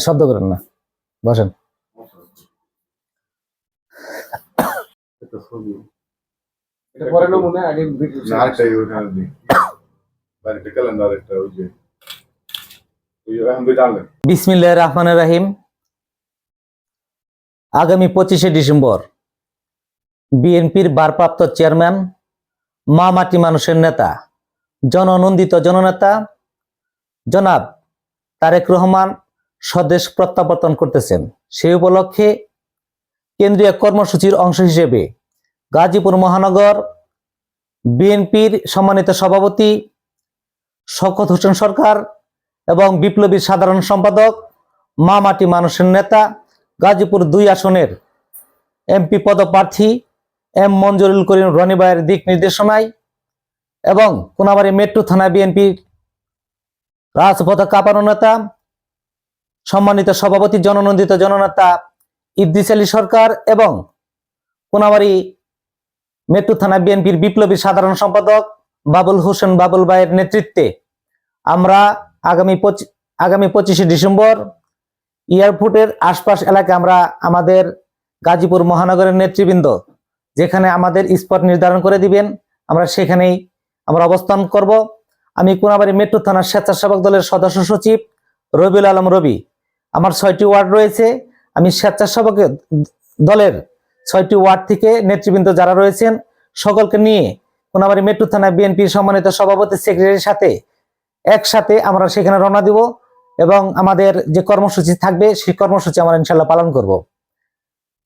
শব্দ করেন না, বসেন। বিসমিল্লাহির রহমানির রহিম। আগামী 25শে ডিসেম্বর বিএনপির ভারপ্রাপ্ত চেয়ারম্যান, মা মাটি মানুষের নেতা, জননন্দিত জননেতা জনাব তারেক রহমান স্বদেশ প্রত্যাবর্তন করতেছেন। সেই উপলক্ষে কেন্দ্রীয় কর্মসূচির অংশ হিসেবে গাজীপুর মহানগর বিএনপির সম্মানিত সভাপতি শওকত হোসেন সরকার এবং বিপ্লবী সাধারণ সম্পাদক, মা মাটি মানুষের নেতা, গাজীপুর 2 আসনের এমপি পদপ্রার্থী এম মঞ্জুরুল করিম রনি ভাইয়ের দিক নির্দেশনায় এবং কোনাবাড়ী মেট্রো থানা বিএনপির রাজপথে কাঁপানো নেতা, সম্মানিত সভাপতি জননন্দিত জননেতা ইদ্রিস আলী সরকার এবং কোনাবাড়ী মেট্রো থানা বিএনপির বিপ্লবী সাধারণ সম্পাদক বাবুল হোসেন বাবুল ভাইয়ের নেতৃত্বে আমরা আগামী 25শে ডিসেম্বর এয়ারপোর্টের আশপাশ এলাকায় আমরা আমাদের গাজীপুর মহানগরের নেতৃবৃন্দ যেখানে আমাদের স্পট নির্ধারণ করে দিবেন, আমরা সেখানেই আমরা অবস্থান করব। আমি কোনাবাড়ী মেট্রো থানার স্বেচ্ছাসেবক দলের সদস্য সচিব রবিউল আলম রবি। আমার 6টি ওয়ার্ড রয়েছে। আমি স্বেচ্ছাসেবক দলের 6টি ওয়ার্ড থেকে নেতৃবৃন্দ যারা রয়েছেন সকলকে নিয়ে কোনাবাড়ী মেট্রো থানা বিএনপির সম্মানিত সভাপতি সেক্রেটারির সাথে একসাথে আমরা সেখানে রওনা দিব এবং আমাদের যে কর্মসূচি থাকবে সেই কর্মসূচি আমরা ইনশাল্লাহ পালন করব।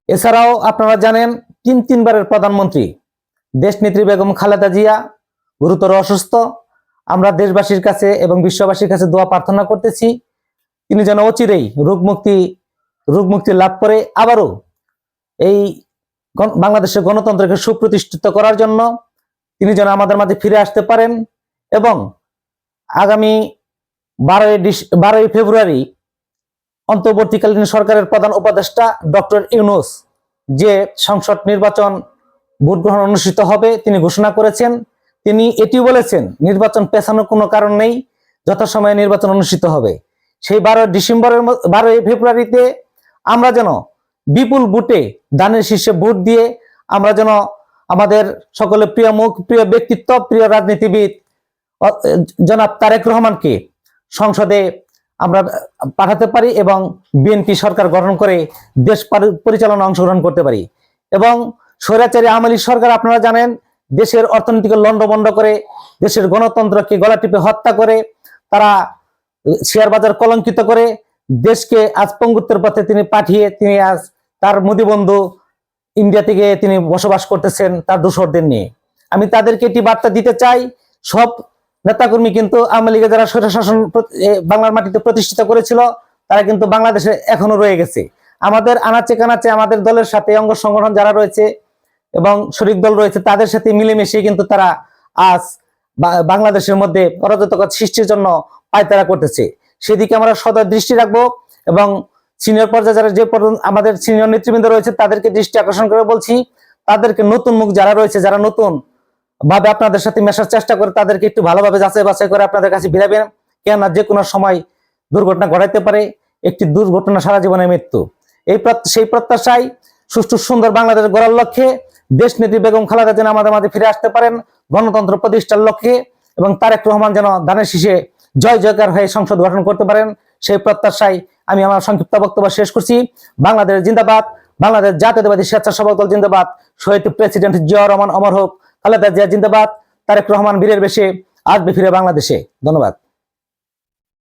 এছাড়াও আপনারা জানেন 3বারের প্রধানমন্ত্রী দেশনেত্রী বেগম খালেদা জিয়া গুরুতর অসুস্থ। আমরা দেশবাসীর কাছে এবং বিশ্ববাসীর কাছে দোয়া প্রার্থনা করতেছি তিনি যেন অচিরেই রোগ মুক্তি লাভ করে আবারও এই বাংলাদেশের গণতন্ত্রকে সুপ্রতিষ্ঠিত করার জন্য তিনি যেন আমাদের মাঝে ফিরে আসতে পারেন এবং আগামী 12ই ফেব্রুয়ারি অন্তর্বর্তীকালীন সরকারের প্রধান উপদেষ্টা ডক্টর ইউনূস যে সংসদ নির্বাচন ভোট গ্রহণ অনুষ্ঠিত হবে তিনি ঘোষণা করেছেন। তিনি এটি বলেছেন নির্বাচন পেছানোর কোনো কারণ নেই, যথাসময়ে নির্বাচন অনুষ্ঠিত হবে। সেই 12ই ফেব্রুয়ারিতে আমরা যেন বিপুল ভোটে দানের শীর্ষে ভোট দিয়ে আমরা যেন আমাদের সকলের প্রিয় মুখ, প্রিয় ব্যক্তিত্ব, প্রিয় রাজনীতিবিদ জনাব তারেক রহমানকে সংসদে আমরা পাঠাতে পারি এবং বিএনপি সরকার গঠন করে দেশ পরিচালনা অংশগ্রহণ করতে পারি। এবং স্বৈরাচারী আওয়ামী লীগ সরকার আপনারা জানেন দেশের অর্থনীতিকে লন্ডভন্ড করে দেশের গণতন্ত্রকে গলা টিপে হত্যা করে তারা শেয়ার বাজার কলঙ্কিত করে দেশকে আজ পঙ্গুত্বের পথে তিনি পাঠিয়ে তিনি আজ তার মোদী বন্ধু ইন্ডিয়া থেকে তিনি বসবাস করতেছেন তার দোসরদের নিয়ে। আমি তাদেরকে এটি বার্তা দিতে চাই, সব নেতাকর্মী কিন্তু আওয়ামী লীগের যারা স্বৈরশাসন বাংলার মাটিতে প্রতিষ্ঠিত করেছিল তারা কিন্তু বাংলাদেশে এখনো রয়ে গেছে। আমাদের আনাচে কানাচে আমাদের দলের সাথে অঙ্গ সংগঠন যারা রয়েছে এবং শরিক দল রয়েছে তাদের সাথে মিলেমিশে কিন্তু তারা আজ বাংলাদেশের মধ্যে অরাজকতা সৃষ্টির জন্য পায়তারা করতেছে। সেদিকে আমরা সদয় দৃষ্টি রাখবো এবং সিনিয়র পর্যায়ে যারা যে আমাদের সিনিয়র নেতৃবৃন্দ রয়েছে তাদেরকে দৃষ্টি আকর্ষণ করে বলছি তাদেরকে নতুন মুখ যারা রয়েছে যারা নতুন ভাবে আপনাদের সাথে মেশার চেষ্টা করে তাদেরকে একটু ভালোভাবে যাচাই বাছাই করে আপনাদের কাছে ফিরাবেন, কেননা যে কোনো সময় দুর্ঘটনা ঘটাইতে পারে। একটি দুর্ঘটনা সারা জীবনের মৃত্যু। সেই প্রত্যাশায় সুষ্ঠু সুন্দর বাংলাদেশ গড়ার লক্ষ্যে দেশনেত্রী বেগম খালেদা যেন আমাদের মাঝে ফিরে আসতে পারেন গণতন্ত্র প্রতিষ্ঠার লক্ষ্যে এবং তারেক রহমান যেন ধানের শীষে জয় জয়কার হয়ে সংসদ গঠন করতে পারেন সেই প্রত্যাশায় আমি আমার সংক্ষিপ্ত বক্তব্য শেষ করছি। বাংলাদেশ জিন্দাবাদ, বাংলাদেশ জাতীয়তাবাদী স্বেচ্ছাসেবক দল জিন্দাবাদ, শহীদ প্রেসিডেন্ট জিয়াউর রহমান অমর হোক, খালেদা জিয়া জিন্দাবাদ, তারেক রহমান বীরের বেশে আসবে ফিরে বাংলাদেশে। ধন্যবাদ।